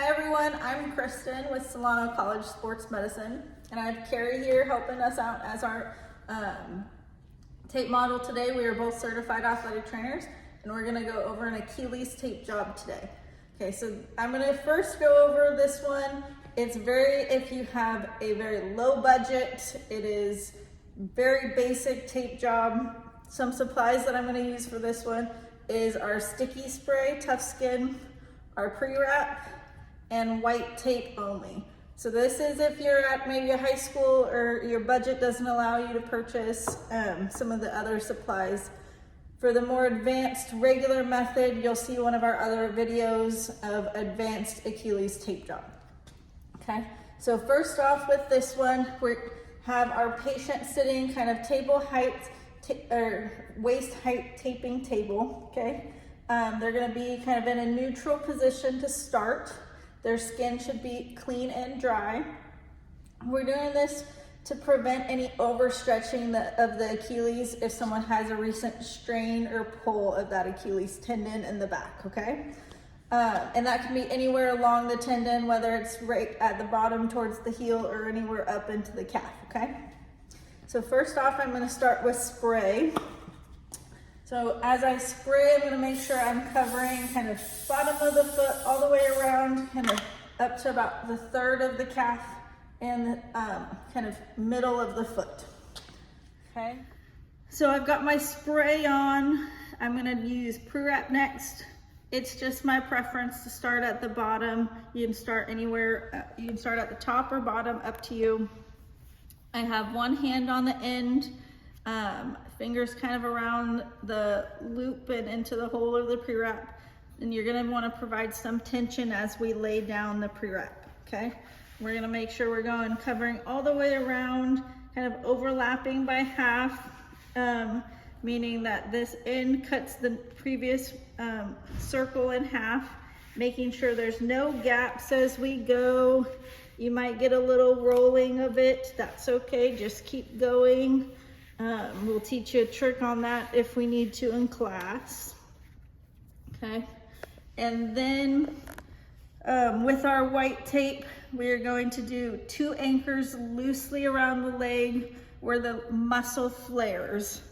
Hi everyone, I'm Kristen with Solano College Sports Medicine, and I have Carrie here helping us out as our tape model today. We are both certified athletic trainers, and we're gonna go over an Achilles tape job today. Okay, so I'm gonna first go over this one. It's if you have a very low budget, it is very basic tape job. Some supplies that I'm gonna use for this one is our sticky spray, tough skin, our pre-wrap, and white tape only. So this is if you're at maybe a high school or your budget doesn't allow you to purchase some of the other supplies. For the more advanced regular method, you'll see one of our other videos of advanced Achilles tape job. Okay, so first off with this one, we have our patient sitting kind of table height, or waist height taping table, okay? They're gonna be kind of in a neutral position to start. Their skin should be clean and dry. We're doing this to prevent any overstretching of the Achilles if someone has a recent strain or pull of that Achilles tendon in the back, okay? And that can be anywhere along the tendon, whether it's right at the bottom towards the heel or anywhere up into the calf, okay? So first off, I'm gonna start with spray. So as I spray, I'm gonna make sure I'm covering kind of bottom of the foot all the way around, kind of up to about the third of the calf and kind of middle of the foot, okay? So I've got my spray on. I'm gonna use pre-wrap next. It's just my preference to start at the bottom. You can start anywhere, you can start at the top or bottom, up to you. I have one hand on the end, fingers kind of around the loop and into the hole of the pre-wrap. And you're gonna wanna provide some tension as we lay down the pre-wrap, okay? We're gonna make sure we're covering all the way around, kind of overlapping by half, meaning that this end cuts the previous circle in half, making sure there's no gaps as we go. You might get a little rolling of it. That's okay, just keep going. We'll teach you a trick on that if we need to in class. Okay, and then with our white tape, we're going to do 2 anchors loosely around the leg where the muscle flares.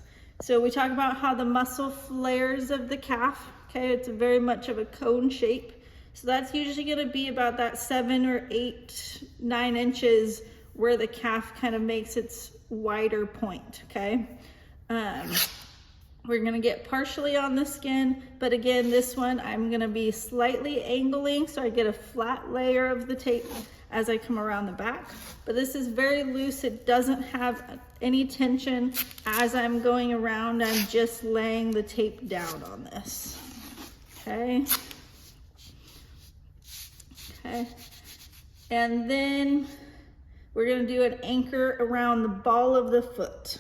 So we talk about how the muscle flares of the calf, okay? It's very much of a cone shape. So that's usually gonna be about that 7 or 8, 9 inches where the calf kind of makes its wider point, okay? We're gonna get partially on the skin, but again, this one I'm gonna be slightly angling so I get a flat layer of the tape as I come around the back. But this is very loose, it doesn't have any tension. As I'm going around, I'm just laying the tape down on this, okay? Okay, and then we're gonna do an anchor around the ball of the foot.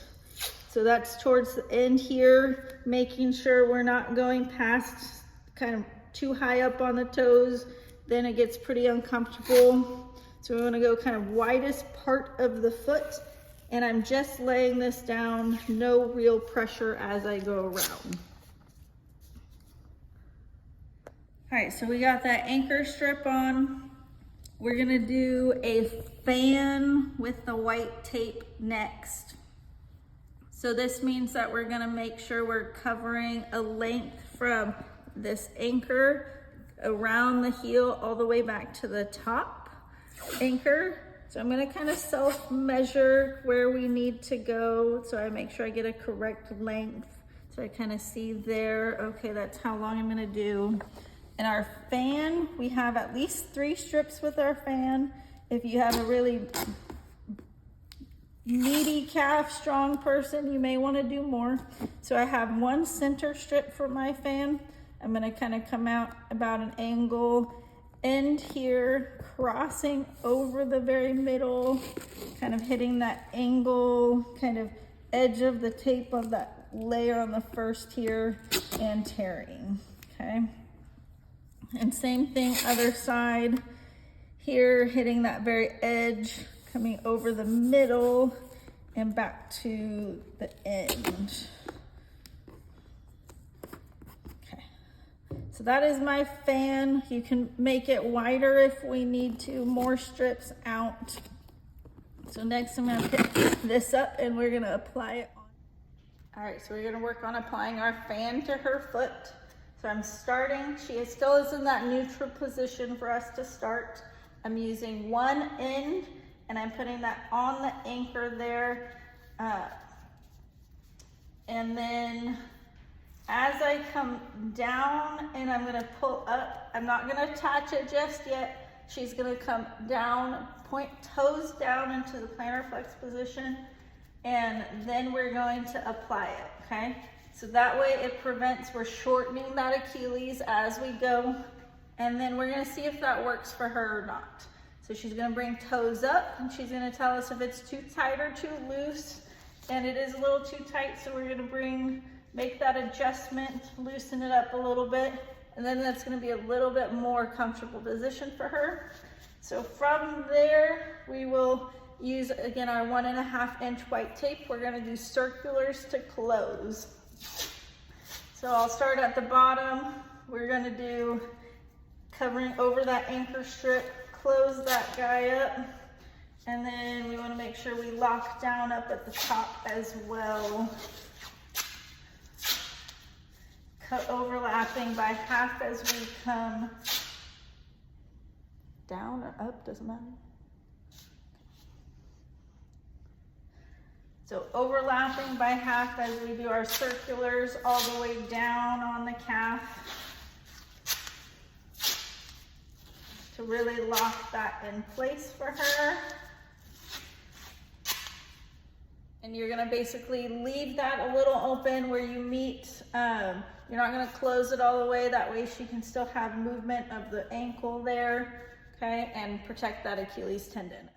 So that's towards the end here, making sure we're not going past kind of too high up on the toes, then it gets pretty uncomfortable. So we wanna go kind of widest part of the foot, and I'm just laying this down, no real pressure as I go around. All right, so we got that anchor strip on. We're gonna do a fan with the white tape next. So this means that we're gonna make sure we're covering a length from this anchor around the heel all the way back to the top anchor. So I'm gonna kind of self-measure where we need to go so I make sure I get a correct length. So I kind of see there, okay, that's how long I'm gonna do. And our fan, we have at least 3 strips with our fan. If you have a really meaty calf, strong person, you may want to do more. So I have 1 center strip for my fan. I'm going to kind of come out about an angle, end here, crossing over the very middle, kind of hitting that angle, kind of edge of the tape of that layer on the first here, and tearing, okay? And same thing, other side here, hitting that very edge, coming over the middle and back to the end. Okay, So that is my fan. You can make it wider if we need to, more strips out. So next I'm gonna pick this up and we're gonna apply it on. All right, so we're gonna work on applying our fan to her foot. So I'm starting, she still is in that neutral position for us to start. I'm using one end and I'm putting that on the anchor there. And then as I come down and I'm gonna pull up, I'm not gonna attach it just yet. She's gonna come down, point toes down into the plantar flex position, and then we're going to apply it, okay? So that way it prevents, we're shortening that Achilles as we go, and then we're gonna see if that works for her or not. So she's gonna bring toes up and she's gonna tell us if it's too tight or too loose, and it is a little too tight, so we're gonna make that adjustment, loosen it up a little bit, and then that's gonna be a little bit more comfortable position for her. So from there, we will use, again, our 1.5 inch white tape. We're gonna do circulars to close. So I'll start at the bottom. We're gonna do covering over that anchor strip, close that guy up, and then we wanna make sure we lock down up at the top as well. Cut overlapping by half as we come down or up, doesn't matter. So overlapping by half as we do our circulars all the way down on the calf to really lock that in place for her. And you're gonna basically leave that a little open where you meet. You're not gonna close it all the way, that way she can still have movement of the ankle there, okay, and protect that Achilles tendon.